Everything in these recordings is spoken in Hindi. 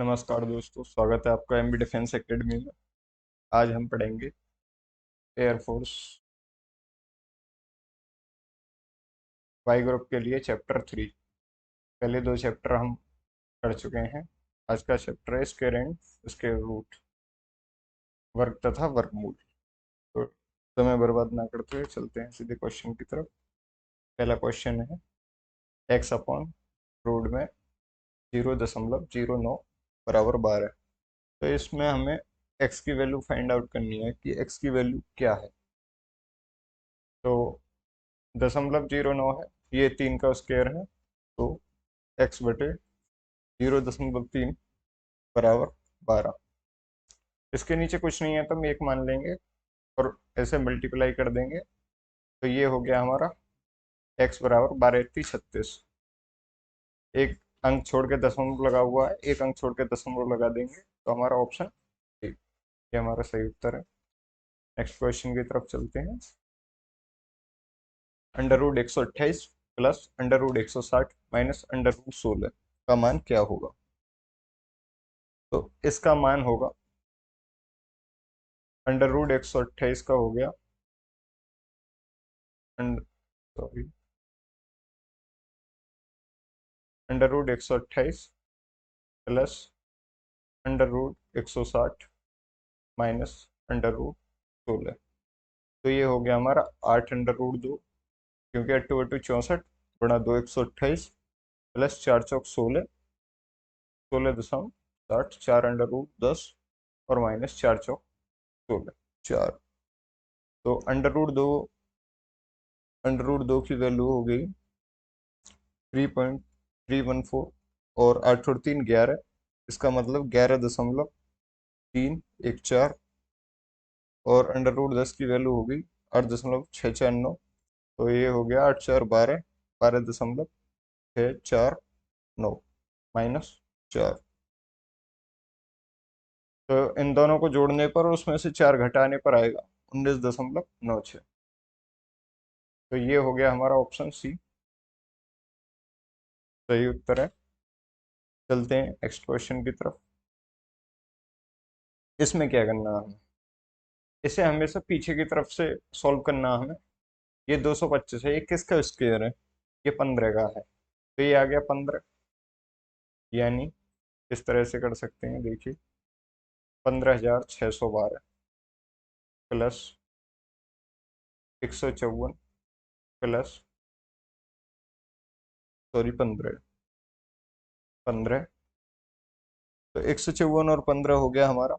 नमस्कार दोस्तों, स्वागत है आपका एमबी डिफेंस एकेडमी में। आज हम पढ़ेंगे एयरफोर्स वाई ग्रुप के लिए चैप्टर 3। पहले दो चैप्टर हम कर चुके हैं। आज का चैप्टर है स्क्वायर एंड स्क्वायर रूट, वर्ग तथा वर्गमूल। तो समय बर्बाद ना करते हुए चलते हैं सीधे क्वेश्चन की तरफ। पहला क्वेश्चन है एक्स अपॉन रूट में 0.09 बराबर 12। तो इसमें हमें एक्स की वैल्यू फाइंड आउट करनी है कि एक्स की वैल्यू क्या है। तो 0.09 है, ये 3 का स्क्वायर है, तो एक्स बटे 0.3 बराबर 12। इसके नीचे कुछ नहीं है तो हम एक मान लेंगे और ऐसे मल्टीप्लाई कर देंगे। तो ये हो गया हमारा एक्स बराबर 12×36। एक अंक छोड़ के दशमलव लगा हुआ है, एक अंक छोड़ के दशमलव लगा देंगे तो हमारा ऑप्शन ए, ये हमारा सही उत्तर है। नेक्स्ट क्वेश्चन की तरफ चलते हैं। √128 प्लस √160 माइनस √16 का मान क्या होगा। तो इसका मान होगा √128 का हो गया सॉरी √128 प्लस √160 माइनस √16। तो ये हो गया हमारा 8√2, क्योंकि 8×8 = 64 गुणा 2 128 प्लस 4×4 = 16, 16.60 4√10 और माइनस 4×4 = 4। तो अंडर रूट दो की वैल्यू हो गई 3.314 और 8 और 3 11। इसका मतलब 11.314 और √10 की वैल्यू होगी 8.649। तो ये हो गया 8×4 = 12, 12.649 माइनस 4। तो इन दोनों को जोड़ने पर और उसमें से 4 घटाने पर आएगा 19.96। तो ये हो गया हमारा ऑप्शन सी सही उत्तर है। चलते हैं नेक्स्ट क्वेश्चन की तरफ। इसमें क्या करना है हमें, इसे हमेशा पीछे की तरफ से सॉल्व करना है हमें। ये 225 है, ये किसका स्क्वायर है, ये 15 का है, तो ये आ गया 15। यानी इस तरह से कर सकते हैं, देखिए 15,612 प्लस 154 प्लस सॉरी 15। तो 154 और 15 हो गया हमारा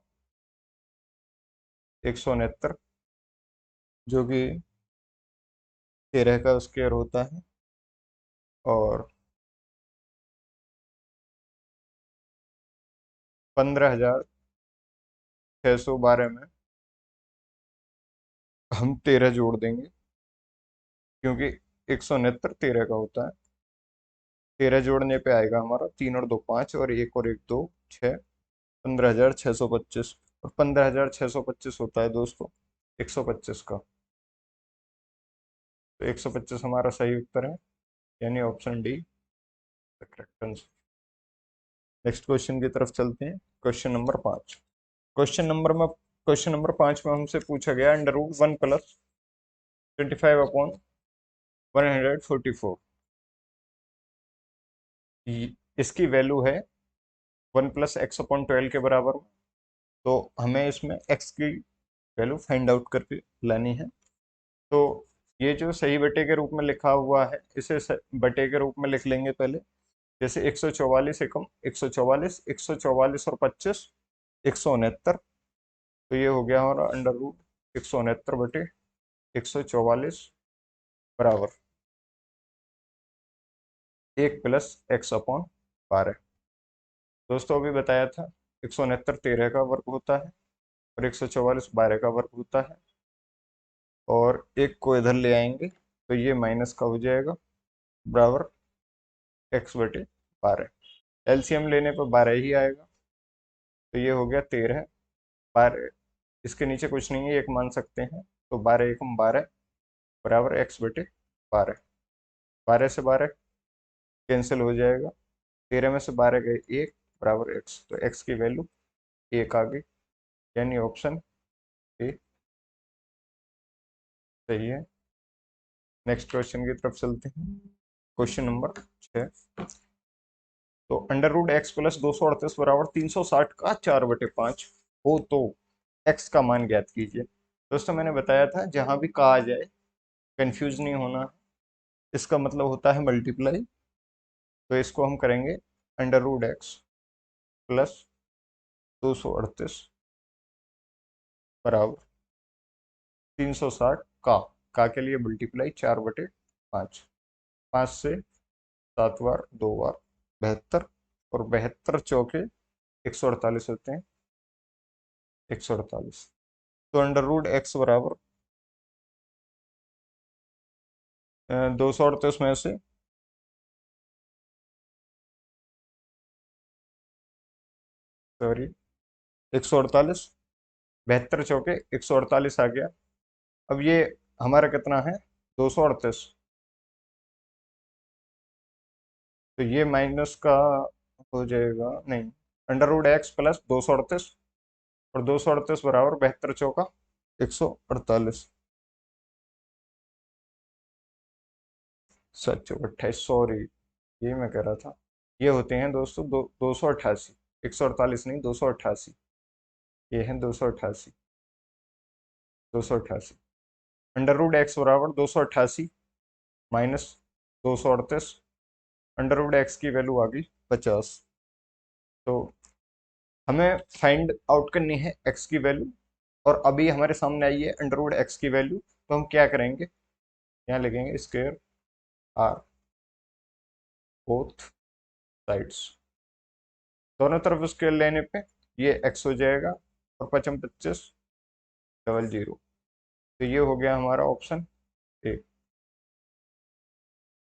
169, जो कि 13 का स्क्वायर होता है। और 15,612 में हम 13 जोड़ देंगे, क्योंकि 169 13 का होता है। 13 जोड़ने पे आएगा हमारा 3 और 2 5 और 1 2 6, 15,625। और 15,625 होता है दोस्तों 125 का। तो 125 हमारा सही उत्तर है, यानी option D correct answer. Next question की तरफ चलते हैं। Question number 5। क्वेश्चन नंबर 5 में हमसे पूछा गया √1 प्लस 25/144। इसकी वैल्यू है 1 प्लस x/12 के बराबर। तो हमें इसमें x की वैल्यू फाइंड आउट करके लानी है। तो ये जो सही बटे के रूप में लिखा हुआ है, इसे बटे के रूप में लिख लेंगे पहले। जैसे 144 एकम 144, 144 और 25 169। तो ये हो गया हमारा √169 बटे 144 बराबर 1 प्लस x/12। दोस्तों अभी बताया था 169 13 का वर्ग होता है और 144 12 का वर्ग होता है। और एक को इधर ले आएंगे तो ये माइनस का हो जाएगा, बराबर x/12। एलसीएम लेने पर 12 ही आएगा। तो ये हो गया 13, 12। इसके नीचे कुछ नहीं है, एक मान सकते हैं। तो 12 एकम 12 बराबर x/12। 12 से 12 कैंसिल हो जाएगा, 13 में से 12 गए 1, बराबर एक्स, तो एक्स की वैल्यू 1 आ गई, यानी ऑप्शन ए सही है। नेक्स्ट क्वेश्चन की तरफ चलते हैं। Question number 6। तो अंडर रूट एक्स प्लस 238 बराबर 360 का 4/5 हो तो एक्स का मान ज्ञात कीजिए। दोस्तों मैंने बताया था जहां भी का आ जाए कंफ्यूज नहीं होना, इसका मतलब होता है मल्टीप्लाई। तो इसको हम करेंगे अंडर रूट एक्स प्लस 238 बराबर 360 का के लिए मल्टीप्लाई 4/5, 5 से 7 बार 2 बार 72, और 72 चौके 148 होते हैं, 148। तो अंडर रूट एक्स बराबर 238 में से सॉरी 148, 72 चौके 148 आ गया। अब ये हमारा कितना है 238, तो ये माइनस का हो जाएगा, नहीं, अंडर रूट एक्स प्लस 238, और 238 बराबर 72 चौका 148, 7 चौक 28, सॉरी ये मैं कह रहा था, ये होते हैं दोस्तों 288, 148 नहीं 288, ये है 288, 288। अंडर रूट एक्स बराबर 288 माइनस 238, अंडर रूट एक्स की वैल्यू आ गई 50। तो हमें फाइंड आउट करनी है एक्स की वैल्यू, और अभी हमारे सामने आई है अंडर रूट एक्स की वैल्यू, तो हम क्या करेंगे, यहाँ लिखेंगे स्क्वायर आर बोथ साइड्स, दोनों तरफ स्क्वायर लेने पे ये एक्स हो जाएगा, और 55 डबल जीरो, तो ये हो गया हमारा option A,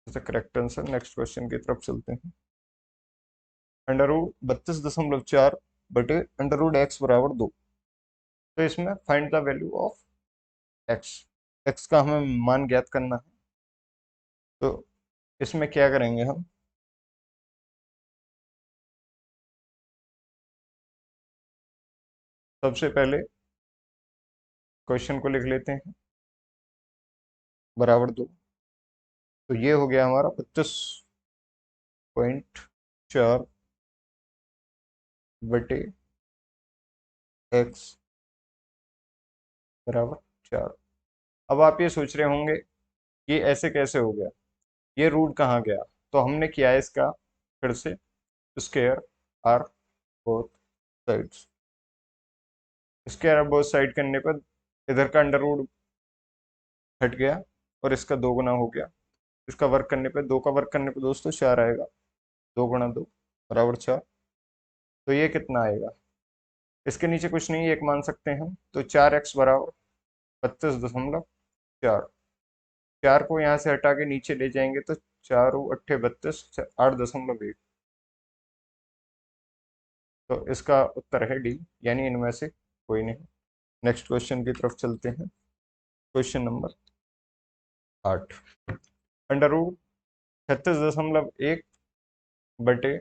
correct answer. Next question की तरफ चलते हैं। अंडर रूट 32.4 बटे अंडर रूट एक्स बराबर 2, तो इसमें find the value of x, x का हमें मान ज्ञात करना है। तो इसमें क्या करेंगे हम, सबसे पहले क्वेश्चन को लिख लेते हैं, बराबर 2, तो ये हो गया हमारा 32.4 बटे एक्स बराबर 4। अब आप ये सोच रहे होंगे ये ऐसे कैसे हो गया, ये रूट कहाँ गया, तो हमने किया है इसका फिर से square are both sides, square are both side करने पर इधर का अंडर रूट हट गया, और इसका 2 गुना हो गया, इसका वर्क करने पे 2 का वर्क करने पे दोस्तों 4 आएगा, 2 गुणा 2 बराबर 4। तो ये कितना आएगा, इसके नीचे कुछ नहीं, एक मान सकते हैं हम, तो 4x बराबर 32.4, 4 को यहाँ से हटा के नीचे ले जाएंगे तो 4×8 = 32, 8.1, तो इसका उत्तर है डी, यानी इनमें से कोई नहीं। नेक्स्ट क्वेश्चन की तरफ चलते हैं। Question number 8। अंडर रूट 36.1 बटे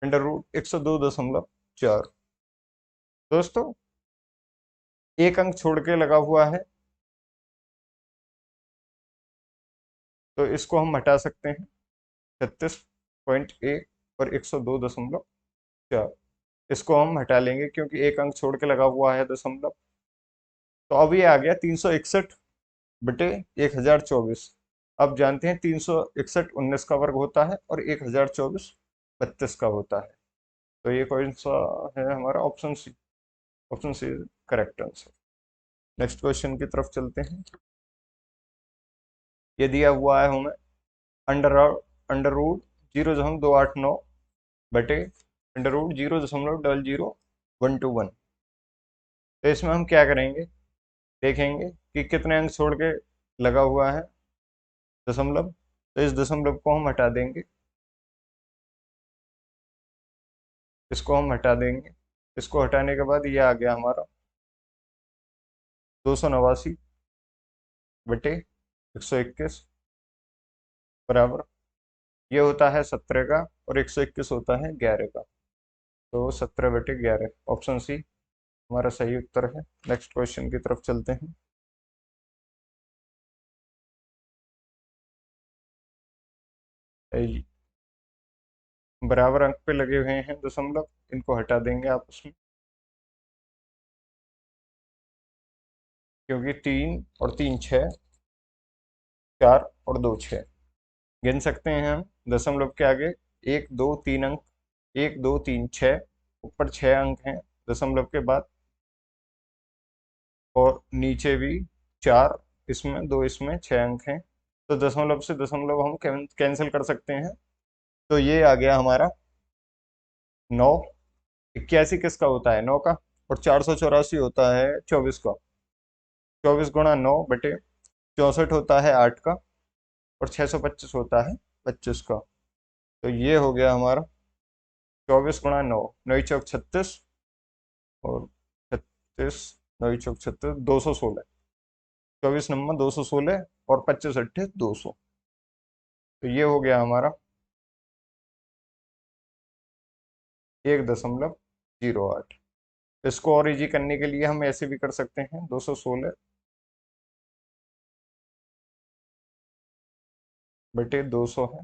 अंडर रूट 102.4, दोस्तों एक अंक छोड़ के लगा हुआ है, तो इसको हम हटा सकते हैं, 36.1 और 102.4, इसको हम हटा लेंगे क्योंकि एक अंक छोड़ के लगा हुआ है दशमलव। तो अब ये आ गया 361 बटे 1024। अब जानते हैं 361 19 का वर्ग होता है, और 1024 32 का होता है, तो ये कौन सा है हमारा, option C, option C correct answer. Next question की तरफ चलते हैं। ये दिया हुआ है हमें अंडर अंडर रूट 0.289 बटे अंडर रूट 0.000121, तो इसमें हम क्या करेंगे, देखेंगे कि कितने अंक छोड़ के लगा हुआ है दशमलव, तो इस दशमलव को हम हटा देंगे, इसको हम हटा देंगे, इसको हटाने के बाद ये आ गया हमारा 289 बटे 121 बराबर, ये होता है 17 का, और 121 होता है 11 का, तो 17/11 ऑप्शन सी हमारा सही उत्तर है। नेक्स्ट क्वेश्चन की तरफ चलते हैं। ये बराबर अंक पे लगे हुए हैं दशमलव, इनको हटा देंगे आपस में, क्योंकि 3 और 3 6, 4 और 2 6 गिन सकते हैं हम दशमलव के आगे 1 2 3 अंक, 1 2 3 6, ऊपर 6 अंक हैं दशमलव के बाद, और नीचे भी 4, इसमें 2, इसमें 6 अंक हैं। तो दशमलव से दशमलव हम कैंसिल कर सकते हैं। तो ये आ गया हमारा 9। 81 किसका होता है? 9 का। और 484 होता है 24 का। 24 × 9/64 होता है 8 का। और 625 होता है 25 का। तो ये हो गया हमारा 24 × 9, 9 × 36, और 36, 9 × 36, 216। 24 नंबर 216, और 25 × 8 200। तो ये हो गया हमारा 1.08। इसको और इजी करने के लिए हम ऐसे भी कर सकते हैं, 216/200 है।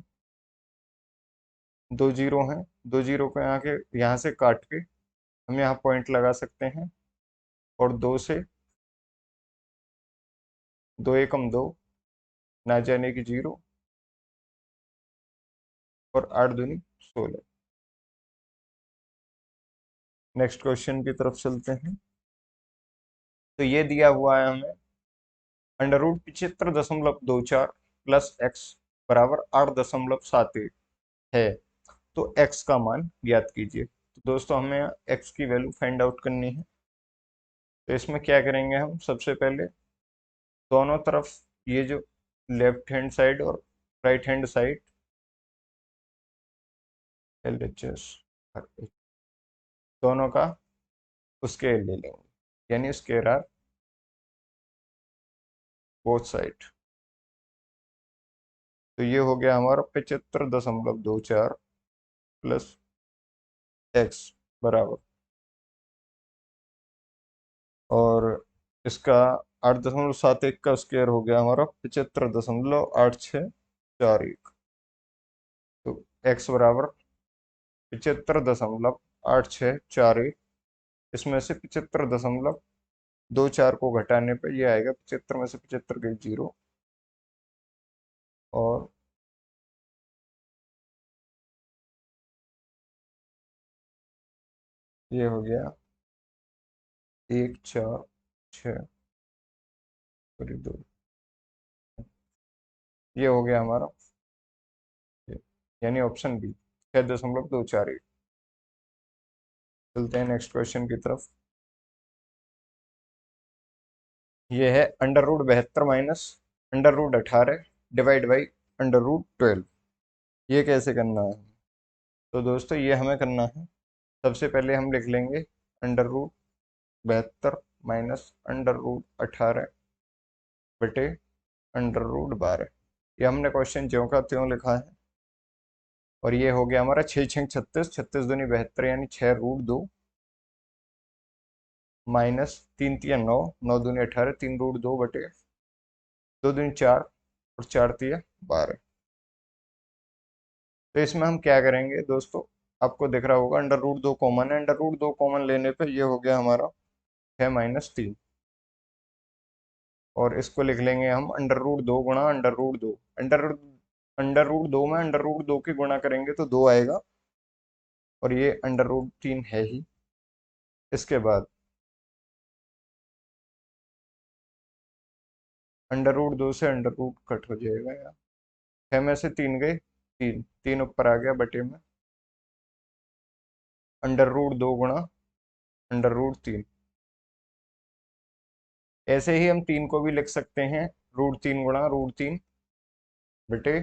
2 जीरो हैं, 2 जीरो को यहाँ से काट के हम यहाँ पॉइंट लगा सकते हैं। और 2 से 2 एकम 2, ना जाने की 0, और 8 दूनी 16। नेक्स्ट क्वेश्चन की तरफ चलते हैं। तो ये दिया हुआ है हमें, √75.24 प्लस एक्स बराबर 8.71 है। तो x का मान ज्ञात कीजिए। तो दोस्तों हमें x की वैल्यू फाइंड आउट करनी है। तो इसमें क्या करेंगे हम, सबसे पहले दोनों तरफ, ये जो लेफ्ट हैंड साइड और राइट हैंड साइड, LHS दोनों का स्केयर ले लेंगे, यानी स्केयर आर बोथ साइड। तो ये हो गया हमारा 75.24 प्लस एक्स बराबर, और इसका 8.71 का स्क्वायर हो गया हमारा 75.8641। तो एक्स बराबर 75.8641। इसमें से 75.24 को घटाने पे ये आएगा, 75 में से 75 गई 0, और ये हो गया 1 4 6 2। ये हो गया हमारा, यानी ऑप्शन बी 6.248। चलते हैं नेक्स्ट क्वेश्चन की तरफ। ये है √72 माइनस √18 डिवाइड बाई √12। ये कैसे करना है? तो दोस्तों ये हमें करना है, सबसे पहले हम लिख लेंगे 72 माइनस √18 बटे √12। ये हमने क्वेश्चन ज्यों का त्यों लिखा है। और ये हो गया हमारा 6 6 36, 36 दूनी 72, यानी 6√2 माइनस 3 3 9, 9 दूनी 18, 3√2 बटे 2 दूनी 4, और 4 3 12। तो इसमें हम क्या करेंगे दोस्तों, आपको दिख रहा होगा √2 कॉमन है। √2 कॉमन लेने पे ये हो गया हमारा 6 - 3, और इसको लिख लेंगे हम √2 गुणा √2। अंडर √2 में √2 की गुणा करेंगे तो 2 आएगा, और ये √3 है ही। इसके बाद √2 से √ कट हो जाएगा यार, 6 में से 3 गए, 3 3 ऊपर आ गया बटे में, √2 गुणा √3। ऐसे ही हम 3 को भी लिख सकते हैं, √3 गुणा √3 बटे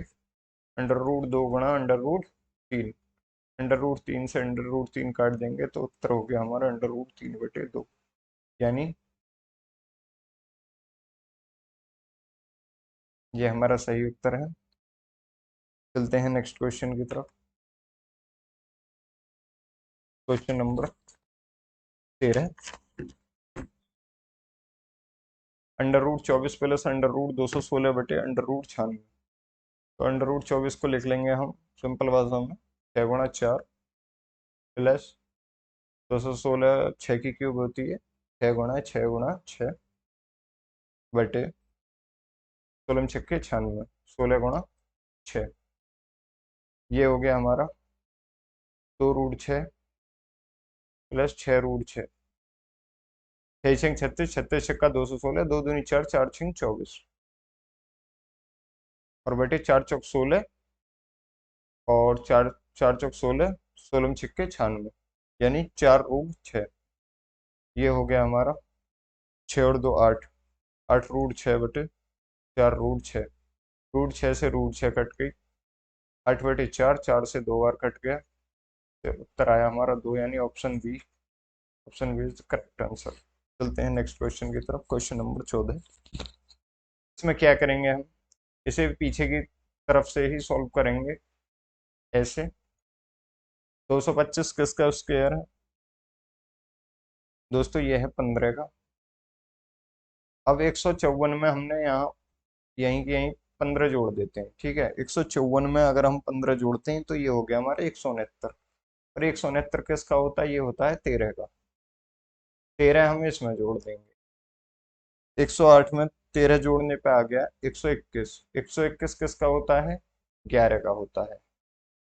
√2 गुणा √3। √3 से √3 काट देंगे तो उत्तर हो गया हमारा √3/2, यानी ये हमारा सही उत्तर है। चलते हैं नेक्स्ट क्वेश्चन की तरफ। Question number 13, under root 24 plus under root 216 बटे अंडर रूट 96। तो अंडर रूट 24 को लिख लेंगे हम सिंपल भाषा में, 6 गुणा 4 प्लस 216, 6 की क्यूब होती है, 6 गुणा 6 बटे 16 6 96, 16 गुणा 6। ये हो गया हमारा 2 रूट 6 प्लस 6 रूट 6, 6 6 36, 36 6 216, 2 दूनी 4, 4 6 24, और बटे 4 चौक 16, और 4 4 चौक 16, 16 6 96, यानी 4 रूट 6। ये हो गया हमारा 6 और 2 8, 8 रूट 6 बटे 4 रूट 6, रूट 6 से रूट 6 कट गई, 8 बटे 4, 4 से 2 बार कट गया, तो उत्तर आया हमारा 2, यानी option B. Option B is the correct answer. चलते हैं नेक्स्ट क्वेश्चन की तरफ, क्वेश्चन नंबर 14। इसमें क्या करेंगे हम, इसे पीछे की तरफ से ही सॉल्व करेंगे। ऐसे 225 किसका स्क्वायर है दोस्तों, ये है 15 का। अब 154 में हमने यहाँ यहीं के यहीं 15 जोड़ देते हैं, ठीक है। 154 में अगर हम 15 जोड़ते हैं तो ये हो गया हमारा 169, और 169 किसका होता है, ये होता है 13 का। 13 हम इसमें जोड़ देंगे, 108 में 13 जोड़ने पे आ गया 121। 121 किसका होता है, 11 का होता है।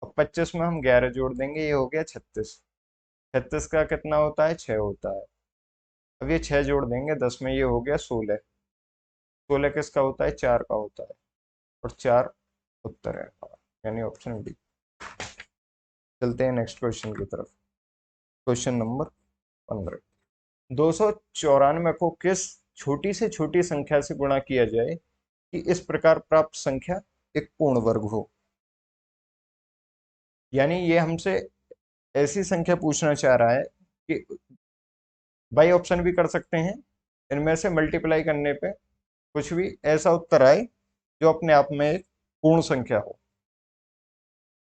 अब 25 में हम 11 जोड़ देंगे, ये हो गया 36। 36 का कितना होता है, 6 होता है। अब ये 6 जोड़ देंगे 10 में, ये हो गया 16। 16 किसका होता है, 4 का होता है, और 4 उत्तर है हमारा, यानी ऑप्शन डी। चलते हैं नेक्स्ट क्वेश्चन की तरफ, क्वेश्चन नंबर 15। 294 को किस छोटी से छोटी संख्या से गुणा किया जाए कि इस प्रकार प्राप्त संख्या एक पूर्ण वर्ग हो। यानी ये हमसे ऐसी संख्या पूछना चाह रहा है कि बाई ऑप्शन भी कर सकते हैं, इनमें से मल्टीप्लाई करने पे कुछ भी ऐसा उत्तर आए जो अपने आप में एक पूर्ण संख्या हो।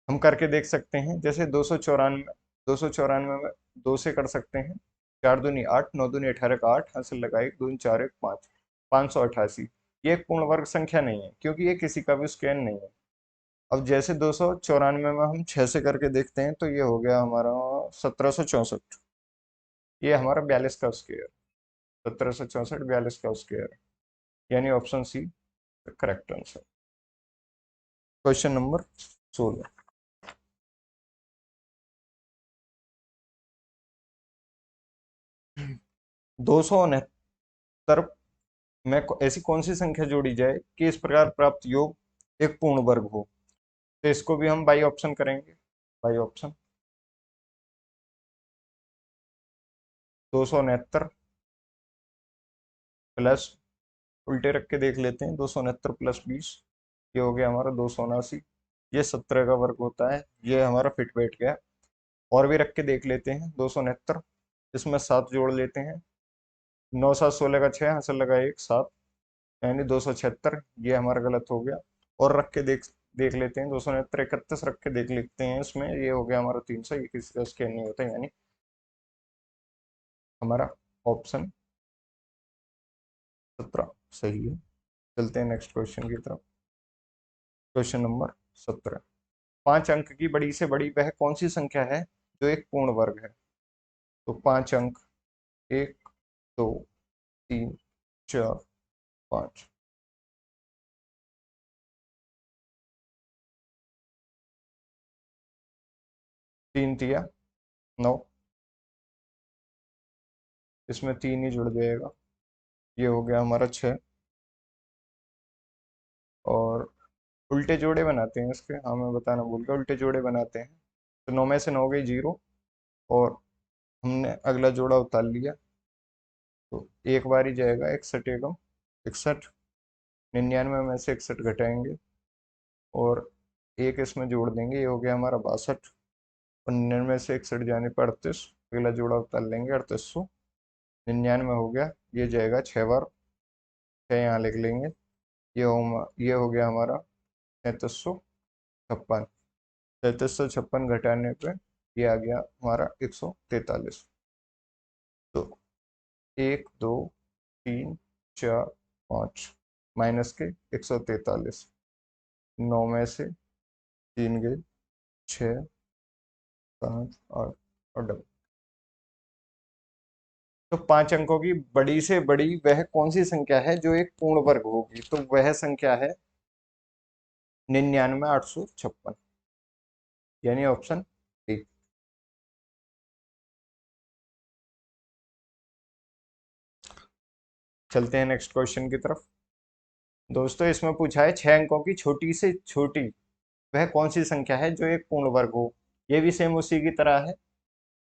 हम करके देख सकते हैं, जैसे 294 में 2 से कर सकते हैं, 4 दूनी 8, 9 दूनी 18 का 8, हासिल लगा 1, 2 4 1 5, 588। ये एक पूर्ण वर्ग संख्या नहीं है, क्योंकि ये किसी का भी स्क्वायर नहीं है। अब जैसे 294 में हम 6 से करके देखते हैं, तो ये हो गया हमारा 1764। ये हमारा 42 का स्क्वायर, 1764 42 का स्क्वायर, यानी option C correct answer. Question number 16। 269 में ऐसी कौन सी संख्या जोड़ी जाए कि इस प्रकार प्राप्त योग एक पूर्ण वर्ग हो। तो इसको भी हम बाई ऑप्शन करेंगे, बाई ऑप्शन। 269 प्लस, उल्टे रख के देख लेते हैं, 269 प्लस 20, ये हो गया हमारा 279। ये 17 का वर्ग होता है, ये हमारा फिट बैठ गया। और भी रख के देख लेते हैं, 269, इसमें 7 जोड़ लेते हैं, 9 7 16 का 6, हासिल लगा 1 7, यानी 276। ये हमारा गलत हो गया। और रख के देख देख लेते हैं, 269 31 रख के देख लेते हैं, इसमें ये हो गया हमारा 300, ये किसी का स्केल नहीं होता, यानी हमारा ऑप्शन 17 सही है। चलते हैं नेक्स्ट क्वेश्चन की तरफ, क्वेश्चन नंबर 17। 5 अंक की बड़ी से बड़ी वह कौन सी संख्या है जो एक पूर्ण वर्ग है। तो 5 अंक, 1 2 3 4 5। 3 तिया 9, इसमें 3 ही जुड़ जाएगा, ये हो गया हमारा 6। और उल्टे जोड़े बनाते हैं इसके, हाँ मैं बताना भूल गया, उल्टे जोड़े बनाते हैं। तो 9 में से 9 गई 0, और हमने अगला जोड़ा उतार लिया, तो एक बार ही जाएगा 61 एकम 61। 99 में से 61 घटाएंगे, और एक इसमें जोड़ देंगे, ये हो गया हमारा 62। और 99 से 61 जाने पर 38, अगला जोड़ा उतार लेंगे 3800। 99 हो गया, ये जाएगा 6 बार, 6 यहाँ लिख लेंगे, ये हो गया हमारा 3356। 3356 घटाने पे ये आ गया हमारा 143। तो 1 2 3 4 5 माइनस के 143, 9 में से 3 गए, 6 5 8 और डबल। तो 5 अंकों की बड़ी से बड़ी वह कौन सी संख्या है जो एक पूर्ण वर्ग होगी? तो वह संख्या है 99,856, यानी ऑप्शन डी। चलते हैं नेक्स्ट क्वेश्चन की तरफ। दोस्तों इसमें पूछा है 6 अंकों की छोटी से छोटी वह कौन सी संख्या है जो एक पूर्ण वर्ग हो? ये भी सेम उसी की तरह है,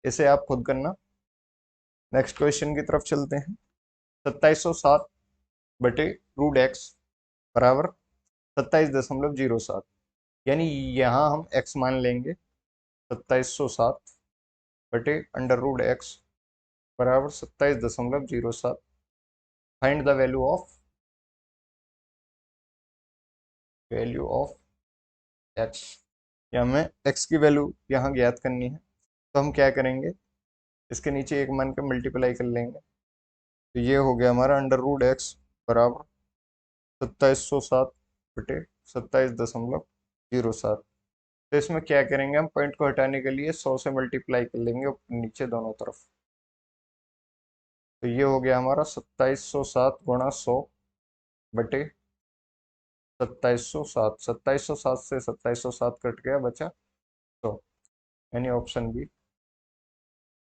इसे आप खुद करना। नेक्स्ट क्वेश्चन की तरफ चलते हैं। 2707 बटे रूट एक्स बराबर 27.07, यानी यहाँ हम x मान लेंगे। 2707 बटे अंडर रूट एक्स बराबर 27.07। Find the value of x. या हमें x की वैल्यू यहाँ ज्ञात करनी है, तो हम क्या करेंगे, इसके नीचे एक मान के मल्टीप्लाई कर लेंगे। तो ये हो गया हमारा अंडर रूट एक्स बराबर 2707 बटे 27.07। तो इसमें क्या करेंगे, हम पॉइंट को हटाने के लिए 100 से मल्टीप्लाई कर लेंगे ऊपर नीचे दोनों तरफ। तो ये हो गया हमारा 2707 गुणा 100 बटे 2707। 2707 से 2707 कट गया, बचा 100, यानी ऑप्शन बी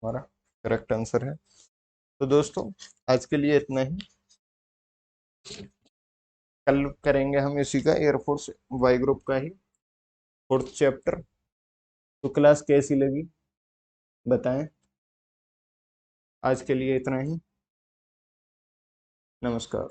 हमारा करेक्ट आंसर है। तो दोस्तों आज के लिए इतना ही। कल करेंगे हम इसी का एयरफोर्स वाई ग्रुप का ही 4th चैप्टर। तो क्लास कैसी लगी बताएं। आज के लिए इतना ही। नमस्कार।